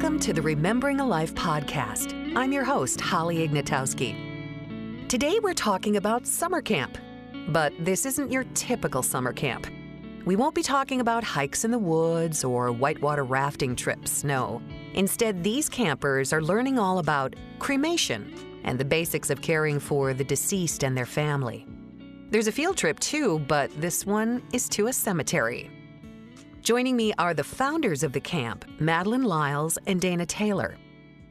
Welcome to the Remembering a Life podcast. I'm your host, Holly Ignatowski. Today we're talking about summer camp, but this isn't your typical summer camp. We won't be talking about hikes in the woods or whitewater rafting trips, no. Instead, these campers are learning all about cremation and the basics of caring for the deceased and their family. There's a field trip too, but this one is to a cemetery. Joining me are the founders of the camp, Madeline Lyles and Dana Taylor.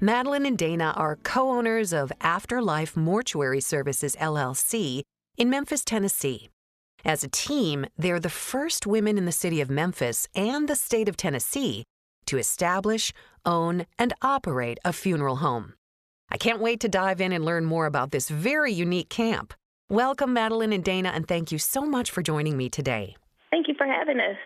Madeline and Dana are co-owners of Afterlife Mortuary Services LLC in Memphis, Tennessee. As a team, they're the first women in the city of Memphis and the state of Tennessee to establish, own, and operate a funeral home. I can't wait to dive in and learn more about this very unique camp. Welcome, Madeline and Dana, and thank you so much for joining me today. Thank you for having us.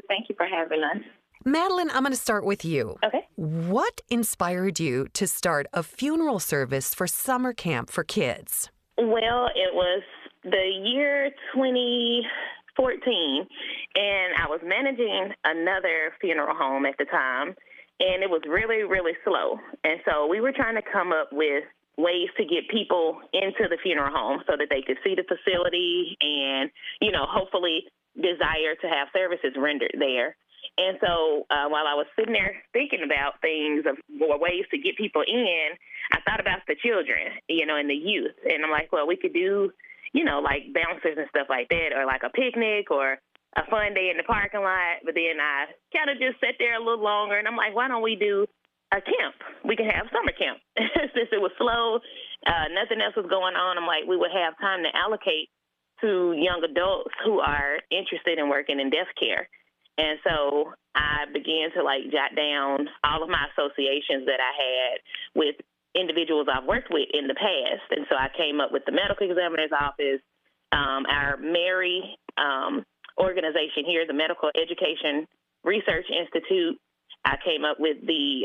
Thank you for having us. Madeline, I'm going to start with you. Okay. What inspired you to start a funeral service for summer camp for kids? Well, it was the year 2014, and I was managing another funeral home at the time, and it was really, really slow. And so we were trying to come up with ways to get people into the funeral home so that they could see the facility and, hopefully desire to have services rendered there. And so while I was sitting there thinking about things of more ways to get people in, I thought about the children, and the youth. And I'm like, well, we could do, like bouncers and stuff like that, or like a picnic or a fun day in the parking lot. But then I kind of just sat there a little longer, and I'm like, why don't we do a camp? We can have summer camp. Since it was slow, nothing else was going on. I'm like, we would have time to allocate to young adults who are interested in working in death care. And so I began to jot down all of my associations that I had with individuals I've worked with in the past. And so I came up with the medical examiner's office, our Mary organization here, the Medical Education Research Institute. I came up with the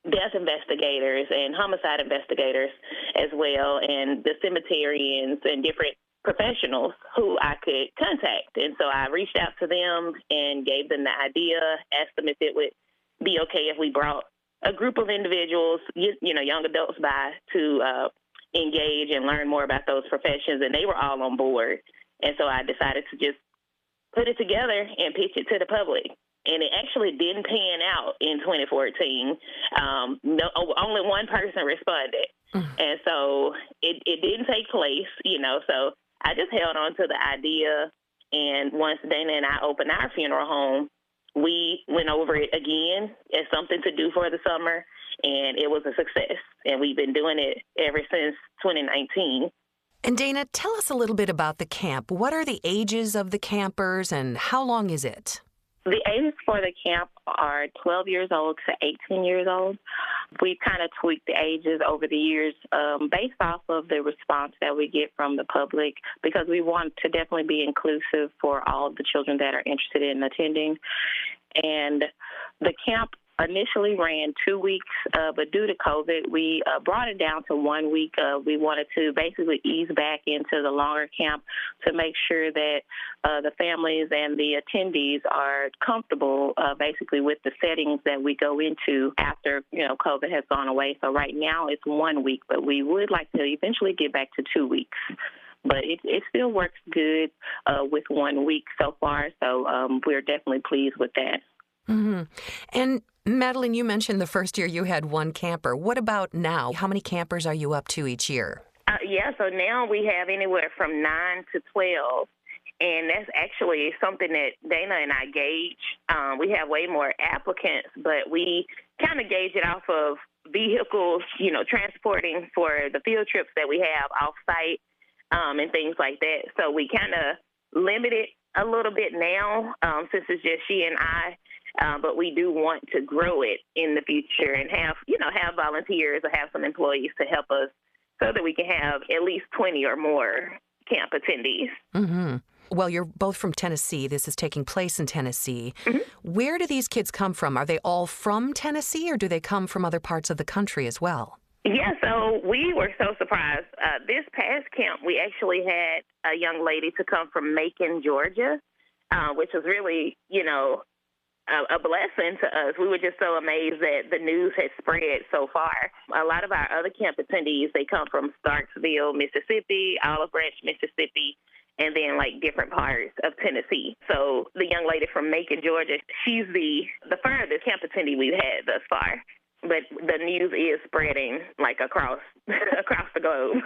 death investigators and homicide investigators as well, and the cemeterians and different professionals who I could contact. And so I reached out to them and gave them the idea, asked them if it would be okay if we brought a group of individuals, young adults by to engage and learn more about those professions, and they were all on board. And so I decided to just put it together and pitch it to the public. And it actually didn't pan out in 2014. Only one person responded. And so it didn't take place, so I just held on to the idea. And once Dana and I opened our funeral home, we went over it again as something to do for the summer, and it was a success. And we've been doing it ever since 2019. And Dana, tell us a little bit about the camp. What are the ages of the campers, and how long is it? The ages for the camp are 12 years old to 18 years old. We've kind of tweaked the ages over the years based off of the response that we get from the public, because we want to definitely be inclusive for all of the children that are interested in attending. And the camp initially ran 2 weeks, but due to COVID, we brought it down to 1 week. We wanted to basically ease back into the longer camp to make sure that the families and the attendees are comfortable basically with the settings that we go into after, COVID has gone away. So right now it's 1 week, but we would like to eventually get back to 2 weeks. But it still works good with 1 week so far, so we're definitely pleased with that. Mm-hmm. And Madeline, you mentioned the first year you had one camper. What about now? How many campers are you up to each year? So now we have anywhere from 9 to 12, and that's actually something that Dana and I gauge. We have way more applicants, but we kind of gauge it off of vehicles, transporting for the field trips that we have off-site and things like that. So we kind of limit it a little bit now since it's just she and I. But we do want to grow it in the future and have volunteers or have some employees to help us so that we can have at least 20 or more camp attendees. Mm-hmm. Well, you're both from Tennessee. This is taking place in Tennessee. Mm-hmm. Where do these kids come from? Are they all from Tennessee, or do they come from other parts of the country as well? Yeah, so we were so surprised. This past camp, we actually had a young lady to come from Macon, Georgia, which was really, a blessing to us. We were just so amazed that the news has spread so far. A lot of our other camp attendees, they come from Starksville, Mississippi, Olive Branch, Mississippi, and then like different parts of Tennessee. So the young lady from Macon, Georgia, she's the furthest camp attendee we've had thus far. But the news is spreading like across the globe.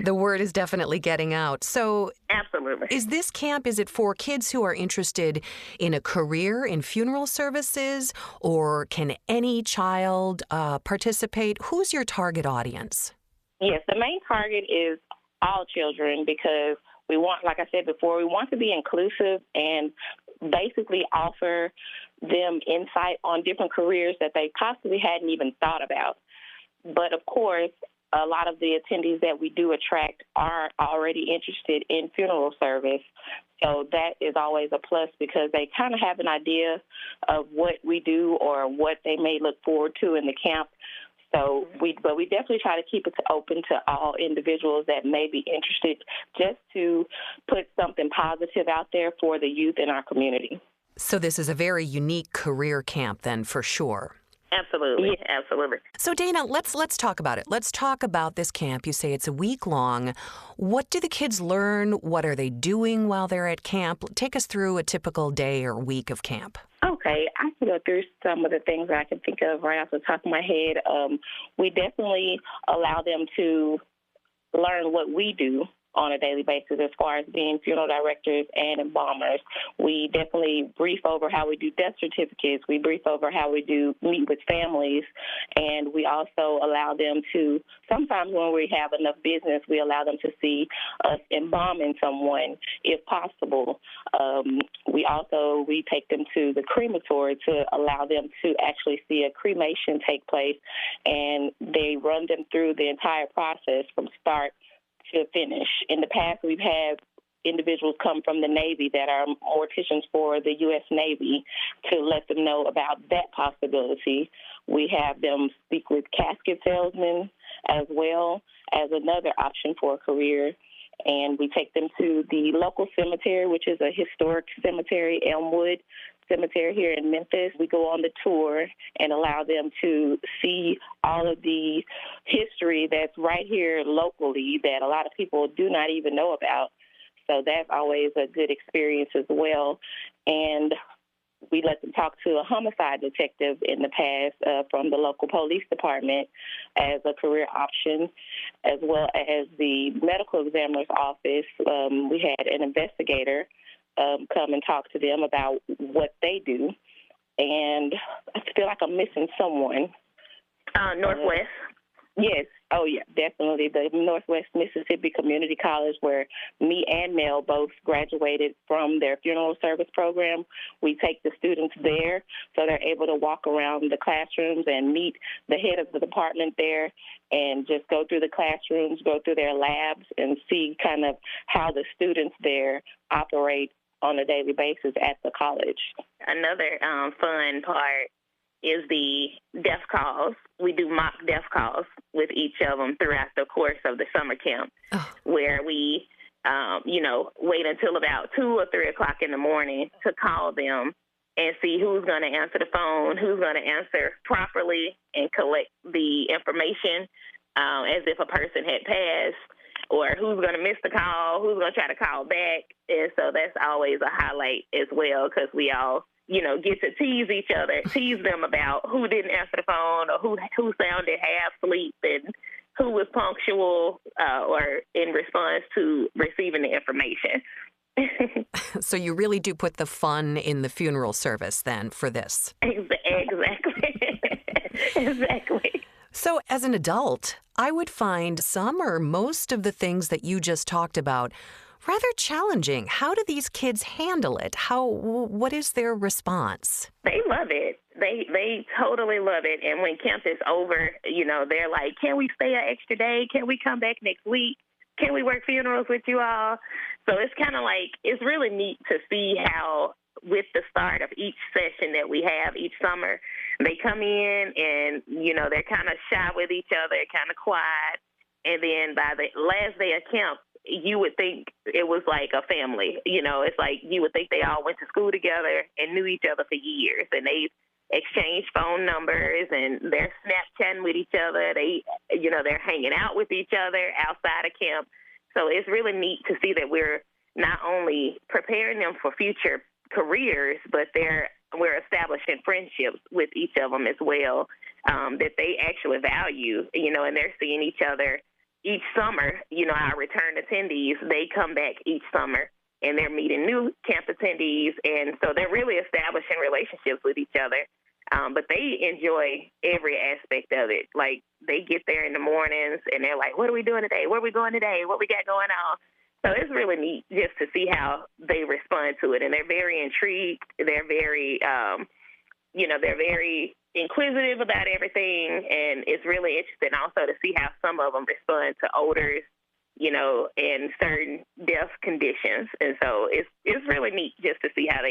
The word is definitely getting out. So absolutely. Is this camp, is it for kids who are interested in a career in funeral services, or can any child participate? Who's your target audience? Yes, the main target is all children, because we want, like I said before, we want to be inclusive and basically offer them insight on different careers that they possibly hadn't even thought about. But of course, a lot of the attendees that we do attract are already interested in funeral service. So that is always a plus, because they kind of have an idea of what we do or what they may look forward to in the camp. So we definitely try to keep it open to all individuals that may be interested, just to put something positive out there for the youth in our community. So this is a very unique career camp then, for sure. Absolutely. Yeah. Absolutely. So Dana, let's talk about it. Let's talk about this camp. You say it's a week long. What do the kids learn? What are they doing while they're at camp? Take us through a typical day or week of camp. Okay, I can go through some of the things that I can think of right off the top of my head. We definitely allow them to learn what we do on a daily basis as far as being funeral directors and embalmers. We definitely brief over how we do death certificates. We brief over how we do meet with families. And we also allow them to, sometimes when we have enough business, we allow them to see us embalming someone if possible. We take them to the crematory to allow them to actually see a cremation take place. And they run them through the entire process from start to finish. In the past, we've had individuals come from the Navy that are morticians for the U.S. Navy to let them know about that possibility. We have them speak with casket salesmen as well as another option for a career. And we take them to the local cemetery, which is a historic cemetery, Elmwood Cemetery here in Memphis. We go on the tour and allow them to see all of the history that's right here locally that a lot of people do not even know about. So that's always a good experience as well. And we let them talk to a homicide detective in the past from the local police department as a career option, as well as the medical examiner's office. We had an investigator come and talk to them about what they do. And I feel like I'm missing someone. Northwest. Yes. Oh, yeah, definitely. The Northwest Mississippi Community College, where me and Mel both graduated from their funeral service program. We take the students there so they're able to walk around the classrooms and meet the head of the department there and just go through the classrooms, go through their labs, and see kind of how the students there operate on a daily basis at the college. Another fun part is the death calls. We do mock death calls with each of them throughout the course of the summer camp, where we, wait until about 2 or 3 o'clock in the morning to call them and see who's going to answer the phone, who's going to answer properly and collect the information as if a person had passed, or who's going to miss the call, who's going to try to call back. And so that's always a highlight as well, because we all get to tease them about who didn't answer the phone or who sounded half asleep and who was punctual or in response to receiving the information. So you really do put the fun in the funeral service then for this. Exactly. Exactly. So as an adult, I would find some or most of the things that you just talked about rather challenging. How do these kids handle it? What is their response? They love it. They totally love it. And when camp is over, they're like, can we stay an extra day? Can we come back next week? Can we work funerals with you all? So it's kind of like, it's really neat to see how with the start of each session that we have each summer, they come in and, they're kind of shy with each other, kind of quiet. And then by the last day of camp, you would think it was like a family. It's like you would think they all went to school together and knew each other for years, and they exchanged phone numbers, and they're Snapchatting with each other. They're hanging out with each other outside of camp. So it's really neat to see that we're not only preparing them for future careers, but we're establishing friendships with each of them as well, that they actually value, and they're seeing each other each summer. Our return attendees, they come back each summer, and they're meeting new camp attendees, and so they're really establishing relationships with each other. But they enjoy every aspect of it. Like, they get there in the mornings, and they're like, what are we doing today? Where are we going today? What we got going on? So it's really neat just to see how they respond to it. And they're very intrigued. They're very, they're very inquisitive about everything. And it's really interesting also to see how some of them respond to odors, and certain death conditions. And so it's really neat just to see how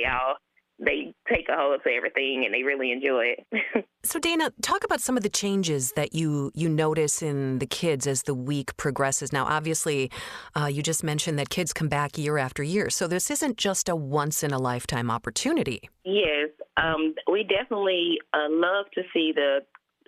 they take a hold of everything, and they really enjoy it. So, Dana, talk about some of the changes that you notice in the kids as the week progresses. Now, obviously, you just mentioned that kids come back year after year. So this isn't just a once-in-a-lifetime opportunity. Yes, we definitely love to see the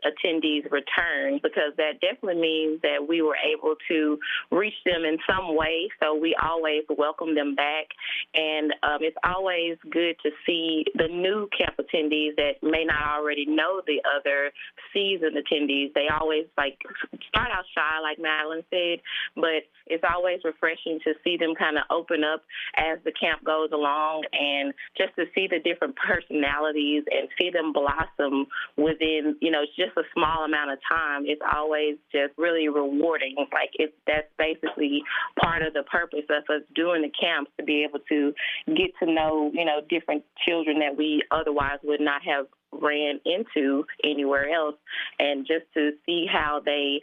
attendees return, because that definitely means that we were able to reach them in some way. So we always welcome them back. And it's always good to see the new camp attendees that may not already know the other seasoned attendees. They always start out shy, like Madeline said, but it's always refreshing to see them kind of open up as the camp goes along, and just to see the different personalities and see them blossom within, just a small amount of time. It's always just really rewarding. That's basically part of the purpose of us doing the camps, to be able to get to know, different children that we otherwise would not have ran into anywhere else, and just to see how they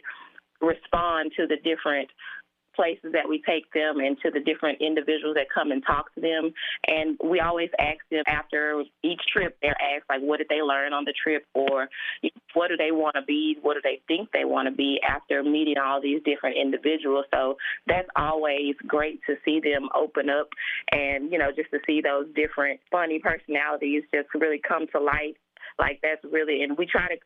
respond to the different places that we take them, and to the different individuals that come and talk to them. And we always ask them after each trip, they're asked, what did they learn on the trip, or what do they want to be, what do they think they want to be after meeting all these different individuals. So that's always great to see them open up, and, just to see those different funny personalities just really come to light. That's really, and we try to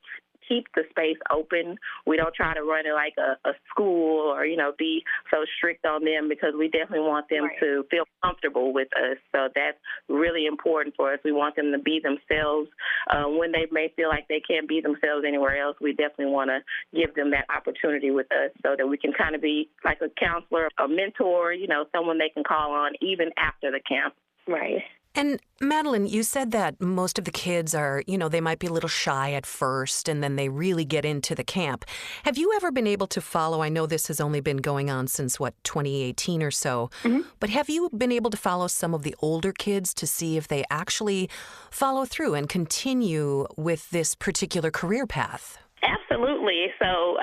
keep the space open. We don't try to run it like a school, or, be so strict on them, because we definitely want them to feel comfortable with us. So that's really important for us. We want them to be themselves. When they may feel like they can't be themselves anywhere else, we definitely want to give them that opportunity with us, so that we can kind of be like a counselor, a mentor, someone they can call on even after the camp. Right. And Madeline, you said that most of the kids are, they might be a little shy at first, and then they really get into the camp. Have you ever been able to follow, I know this has only been going on since, 2018 or so, but have you been able to follow some of the older kids to see if they actually follow through and continue with this particular career path? Absolutely. So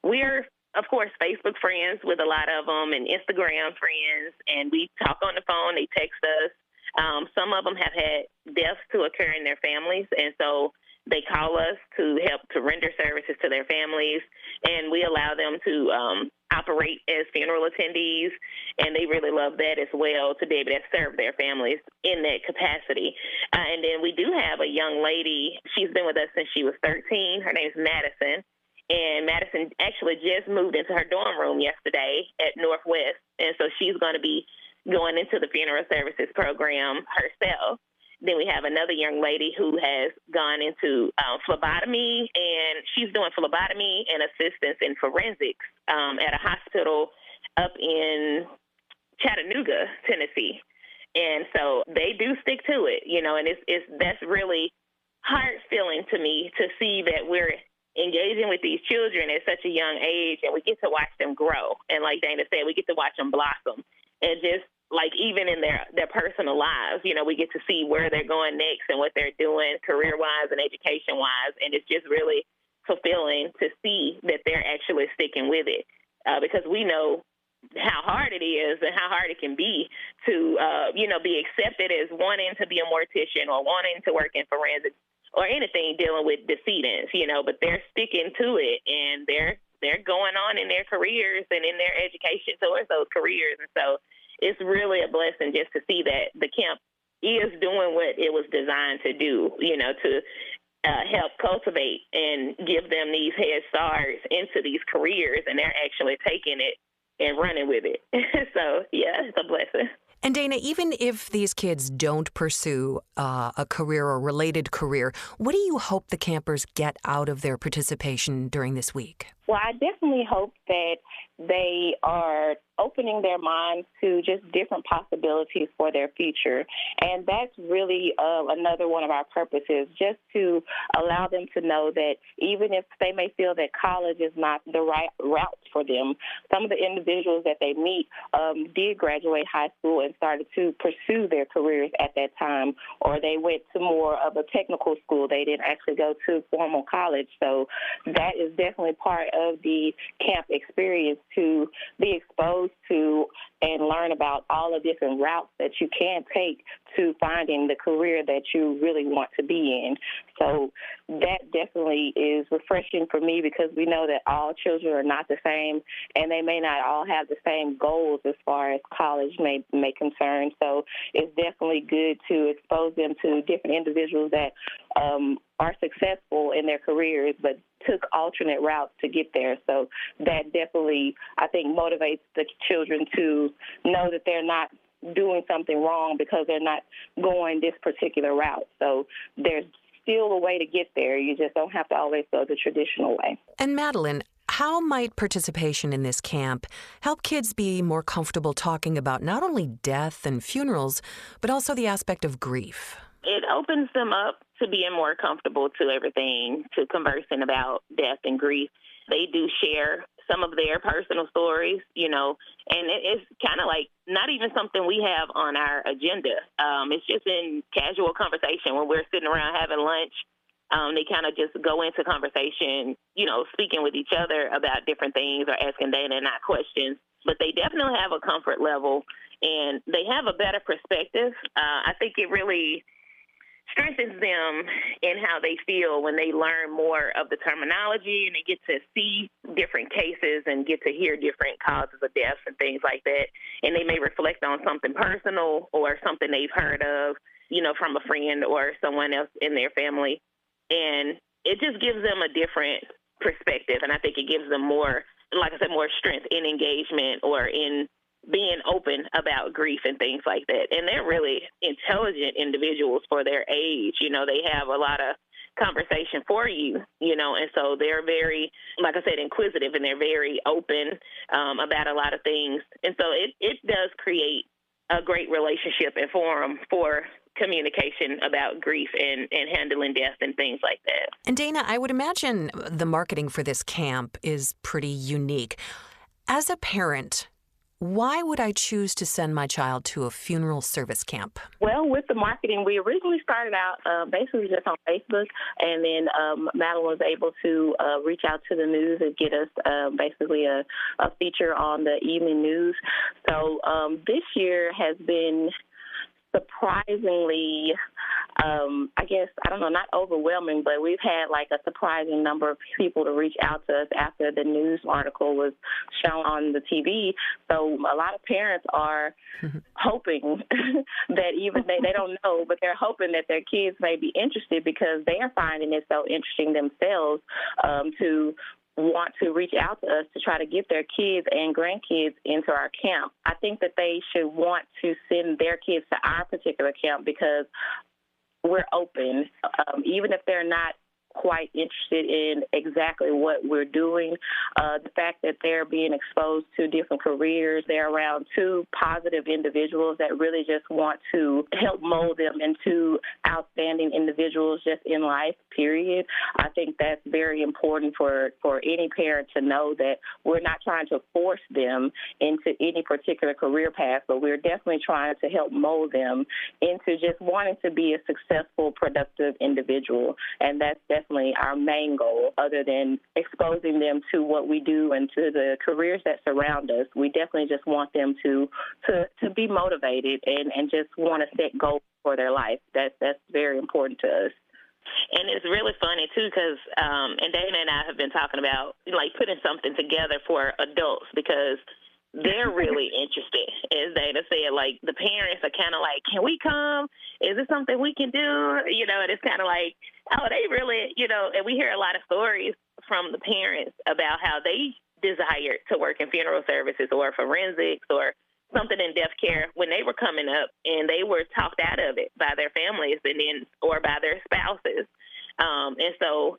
we're, of course, Facebook friends with a lot of them, and Instagram friends, and we talk on the phone, they text us. Some of them have had deaths to occur in their families, and so they call us to help to render services to their families, and we allow them to operate as funeral attendees, and they really love that as well, to be able to serve their families in that capacity. And then we do have a young lady. She's been with us since she was 13. Her name is Madison. And Madison actually just moved into her dorm room yesterday at Northwest, and so she's going to be going into the funeral services program herself. Then we have another young lady who has gone into phlebotomy, and she's doing phlebotomy and assistance in forensics at a hospital up in Chattanooga, Tennessee. And so they do stick to it, and that's really heart-filling to me to see that we're engaging with these children at such a young age, and we get to watch them grow. And like Dana said, we get to watch them blossom. And just even in their personal lives, we get to see where they're going next and what they're doing career-wise and education-wise. And it's just really fulfilling to see that they're actually sticking with it, because we know how hard it is and how hard it can be to, be accepted as wanting to be a mortician or wanting to work in forensics or anything dealing with decedents, but they're sticking to it, and they're they're going on in their careers and in their education towards those careers. And so it's really a blessing just to see that the camp is doing what it was designed to do, to help cultivate and give them these head starts into these careers, and they're actually taking it and running with it. So, yeah, it's a blessing. And Dana, even if these kids don't pursue a career or related career, what do you hope the campers get out of their participation during this week? Well, I definitely hope that they are opening their minds to just different possibilities for their future. And that's really another one of our purposes, just to allow them to know that even if they may feel that college is not the right route for them, some of the individuals that they meet did graduate high school and started to pursue their careers at that time, or they went to more of a technical school. They didn't actually go to formal college. So that is definitely part of the camp experience, to be exposed to and learn about all the different routes that you can take to finding the career that you really want to be in. So that definitely is refreshing for me, because we know that all children are not the same, and they may not all have the same goals as far as college may concern. So it's definitely good to expose them to different individuals that are successful in their careers but took alternate routes to get there. So that definitely, I think, motivates the children to know that they're not doing something wrong because they're not going this particular route. So there's still a way to get there. You just don't have to always go the traditional way. And Madeline, how might participation in this camp help kids be more comfortable talking about not only death and funerals, but also the aspect of grief? It opens them up to being more comfortable to everything, to conversing about death and grief. They do share some of their personal stories, and it's kind of like not even something we have on our agenda. It's just in casual conversation when we're sitting around having lunch. They kind of just go into conversation, speaking with each other about different things or asking Dana and I questions. But they definitely have a comfort level, and they have a better perspective. I think it really strengthens them in how they feel when they learn more of the terminology and they get to see different cases and get to hear different causes of death and things like that. And they may reflect on something personal or something they've heard of, from a friend or someone else in their family. And it just gives them a different perspective. And I think it gives them more, like I said, more strength in engagement or in being open about grief and things like that. And they're really intelligent individuals for their age. They have a lot of conversation for you, and so they're very, like I said, inquisitive, and they're very open about a lot of things. And so it does create a great relationship and forum for communication about grief and handling death and things like that. And Dana, I would imagine the marketing for this camp is pretty unique. As a parent, why would I choose to send my child to a funeral service camp? Well, with the marketing, we originally started out basically just on Facebook, and then Madeline was able to reach out to the news and get us basically a feature on the evening news. So this year has been surprisingly, not overwhelming, but we've had like a surprising number of people to reach out to us after the news article was shown on the TV. So a lot of parents are hoping that even they don't know, but they're hoping that their kids may be interested because they are finding it so interesting themselves to want to reach out to us to try to get their kids and grandkids into our camp. I think that they should want to send their kids to our particular camp because we're open, even if they're not quite interested in exactly what we're doing. The fact that they're being exposed to different careers, they're around two positive individuals that really just want to help mold them into outstanding individuals just in life, period. I think that's very important for any parent to know that we're not trying to force them into any particular career path, but we're definitely trying to help mold them into just wanting to be a successful, productive individual. And that's definitely our main goal, other than exposing them to what we do and to the careers that surround us. We definitely just want them to be motivated and just want to set goals for their life. That's very important to us. And it's really funny, too, because and Dana and I have been talking about, like, putting something together for adults because they're really interested, as Dana said. Like, the parents are kind of like, can we come? Is this something we can do? You know, and it's kind of like, oh, they really, you know, and we hear a lot of stories from the parents about how they desired to work in funeral services or forensics or something in death care when they were coming up, and they were talked out of it by their families and then or by their spouses. And so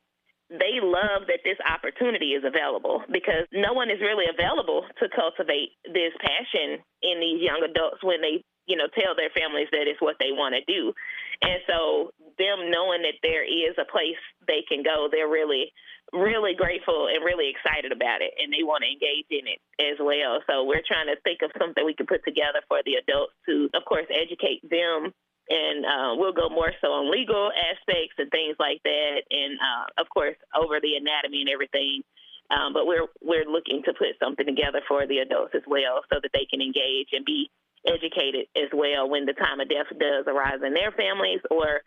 they love that this opportunity is available because no one is really available to cultivate this passion in these young adults when they, you know, tell their families that it's what they want to do. And so them knowing that there is a place they can go, they're really, really grateful and really excited about it, and they want to engage in it as well. So we're trying to think of something we can put together for the adults to, of course, educate them. And we'll go more so on legal aspects and things like that, and of course over the anatomy and everything. But we're looking to put something together for the adults as well, so that they can engage and be educated as well when the time of death does arise in their families, or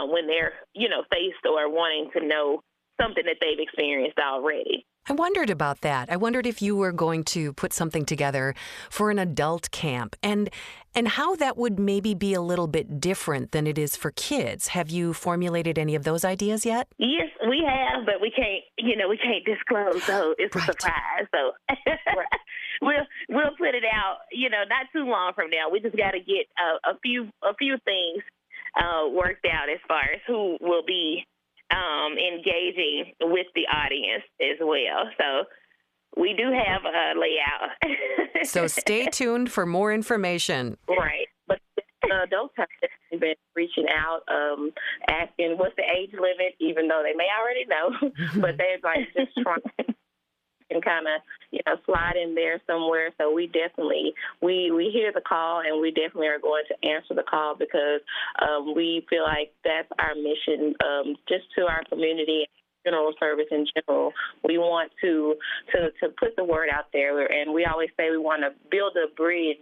when they're, you know, faced or wanting to know something that they've experienced already. I wondered about that. I wondered if you were going to put something together for an adult camp and how that would maybe be a little bit different than it is for kids. Have you formulated any of those ideas yet? Yes, we have, but we can't disclose, so it's a surprise. So we'll put it out, you know, not too long from now. We just got to get a few things worked out as far as who will be engaging with the audience as well. So we do have a layout. So stay tuned for more information. Right. But adults have been reaching out, asking what's the age limit, even though they may already know, but they're like just trying and kind of, you know, slide in there somewhere. So we definitely, we hear the call, and we definitely are going to answer the call because we feel like that's our mission, just to our community, funeral service in general. We want to put the word out there, and we always say we want to build a bridge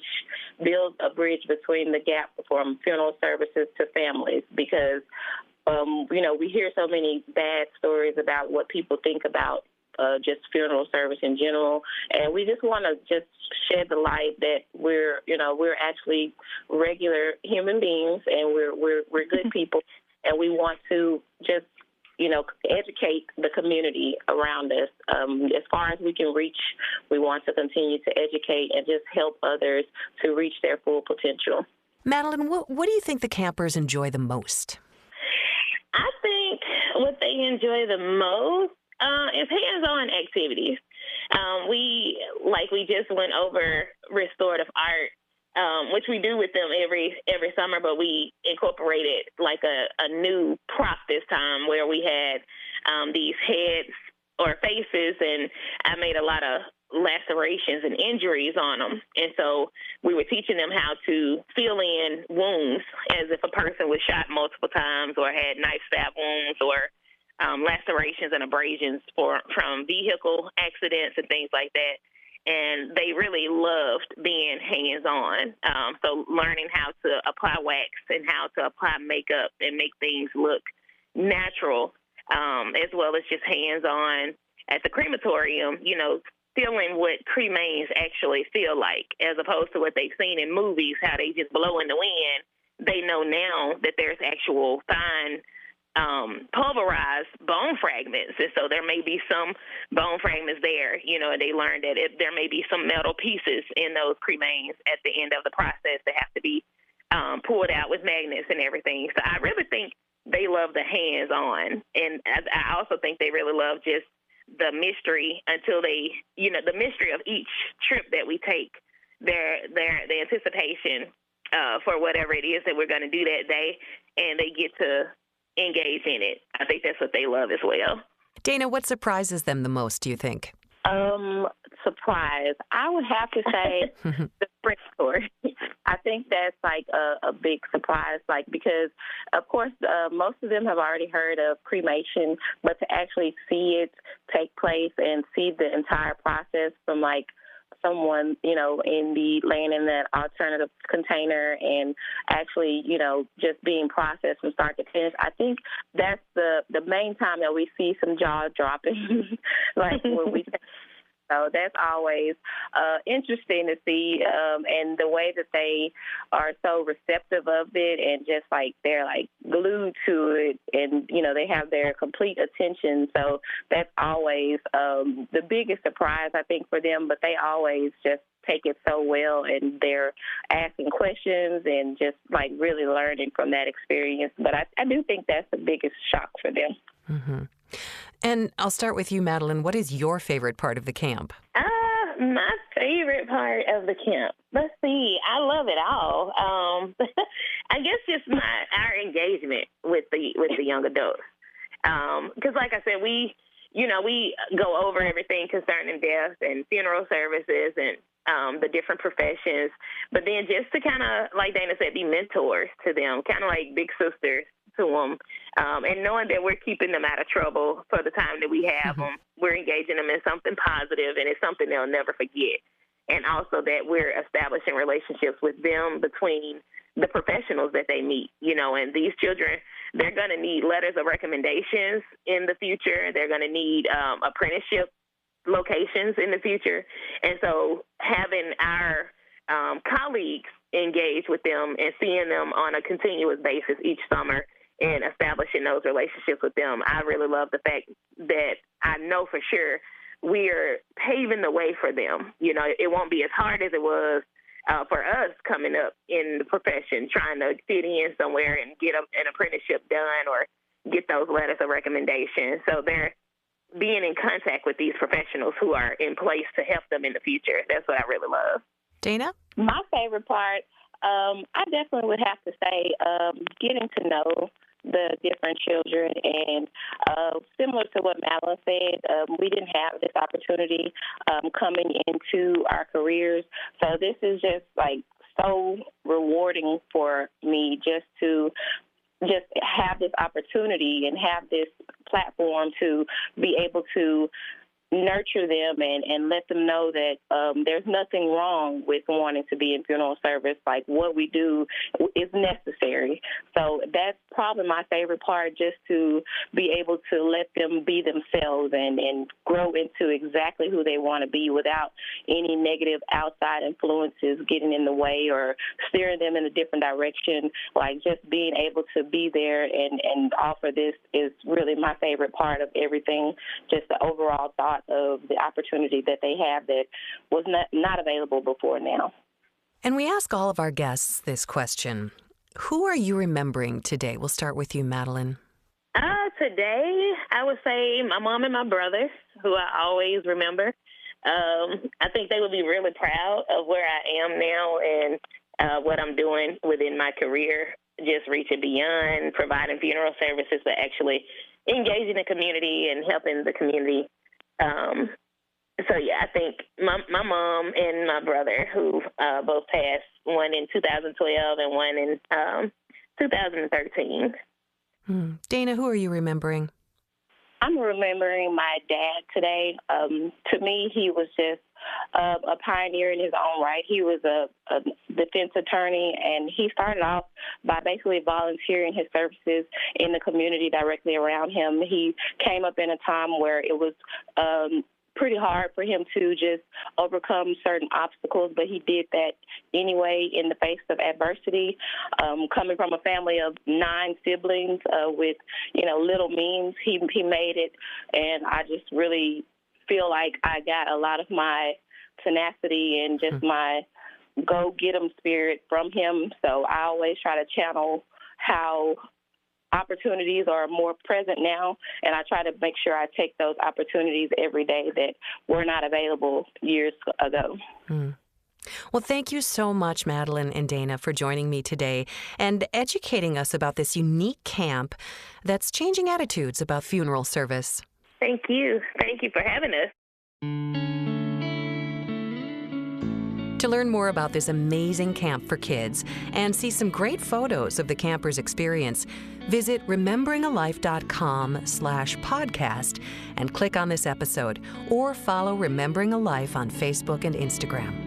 between the gap from funeral services to families because, you know, we hear so many bad stories about what people think about just funeral service in general, and we just want to just shed the light that we're actually regular human beings, and we're good people, and we want to just, you know, educate the community around us. As far as we can reach, we want to continue to educate and just help others to reach their full potential. Madeline, what do you think the campers enjoy the most? I think what they enjoy the most is hands-on activities. We just went over restorative art, which we do with them every summer, but we incorporated like a new prop this time where we had these heads or faces, and I made a lot of lacerations and injuries on them. And so we were teaching them how to fill in wounds as if a person was shot multiple times or had knife stab wounds or lacerations and abrasions from vehicle accidents and things like that. And they really loved being hands-on. So learning how to apply wax and how to apply makeup and make things look natural, as well as just hands-on at the crematorium, you know, feeling what cremains actually feel like, as opposed to what they've seen in movies, how they just blow in the wind. They know now that there's actual fine pulverized bone fragments. And so there may be some bone fragments there, you know, and they learned that there may be some metal pieces in those cremains at the end of the process that have to be pulled out with magnets and everything. So I really think they love the hands-on. And I also think they really love just the mystery until they, you know, the mystery of each trip that we take, the anticipation for whatever it is that we're going to do that day, and they get to engage in it. I think that's what they love as well. Dana, what surprises them the most, do you think? Surprise. I would have to say the French story. I think that's like a big surprise, like, because of course most of them have already heard of cremation, but to actually see it take place and see the entire process from like someone, in the laying in that alternative container and actually, just being processed from start to finish. I think that's the main time that we see some jaw dropping, like when we. So that's always interesting to see, and the way that they are so receptive of it, and just like they're like glued to it, and they have their complete attention. So that's always the biggest surprise, I think, for them. But they always just take it so well, and they're asking questions and just like really learning from that experience. But I do think that's the biggest shock for them. Mm-hmm. And I'll start with you, Madeline. What is your favorite part of the camp? My favorite part of the camp. Let's see. I love it all. I guess just our engagement with the young adults. Because, like I said, we go over everything concerning death and funeral services and the different professions. But then just to kind of, like Dana said, be mentors to them, kind of like big sisters to them, and knowing that we're keeping them out of trouble for the time that we have them, we're engaging them in something positive, and it's something they'll never forget. And also that we're establishing relationships with them between the professionals that they meet, and these children, they're going to need letters of recommendations in the future. They're going to need apprenticeship locations in the future. And so having our colleagues engage with them and seeing them on a continuous basis each summer and establishing those relationships with them, I really love the fact that I know for sure we're paving the way for them. It won't be as hard as it was for us coming up in the profession, trying to fit in somewhere and get an apprenticeship done or get those letters of recommendation. So they're being in contact with these professionals who are in place to help them in the future. That's what I really love. Dana? My favorite part, I definitely would have to say getting to know the different children, and similar to what Madeline said, we didn't have this opportunity coming into our careers. So this is just like so rewarding for me just to have this opportunity and have this platform to be able to nurture them and let them know that there's nothing wrong with wanting to be in funeral service. Like, what we do is necessary. So that's probably my favorite part, just to be able to let them be themselves and grow into exactly who they want to be without any negative outside influences getting in the way or steering them in a different direction. Like, just being able to be there and offer this is really my favorite part of everything, just the overall thought of the opportunity that they have that was not available before now. And we ask all of our guests this question. Who are you remembering today? We'll start with you, Madeline. Today, I would say my mom and my brother, who I always remember. I think they would be really proud of where I am now and what I'm doing within my career, just reaching beyond providing funeral services, but actually engaging the community and helping the community. So yeah, I think my mom and my brother, who both passed, one in 2012 and one in 2013. Dana, who are you remembering? I'm remembering my dad today. To me, he was just a pioneer in his own right. He was a defense attorney, and he started off by basically volunteering his services in the community directly around him. He came up in a time where it was pretty hard for him to just overcome certain obstacles, but he did that anyway in the face of adversity. Coming from a family of 9 siblings with, little means, he made it, and I just really feel like I got a lot of my tenacity and just my go-get-'em spirit from him. So I always try to channel how opportunities are more present now, and I try to make sure I take those opportunities every day that were not available years ago. Well, thank you so much, Madeline and Dana, for joining me today and educating us about this unique camp that's changing attitudes about funeral service. Thank you. Thank you for having us. To learn more about this amazing camp for kids and see some great photos of the campers' experience, visit rememberingalife.com/podcast and click on this episode, or follow Remembering a Life on Facebook and Instagram.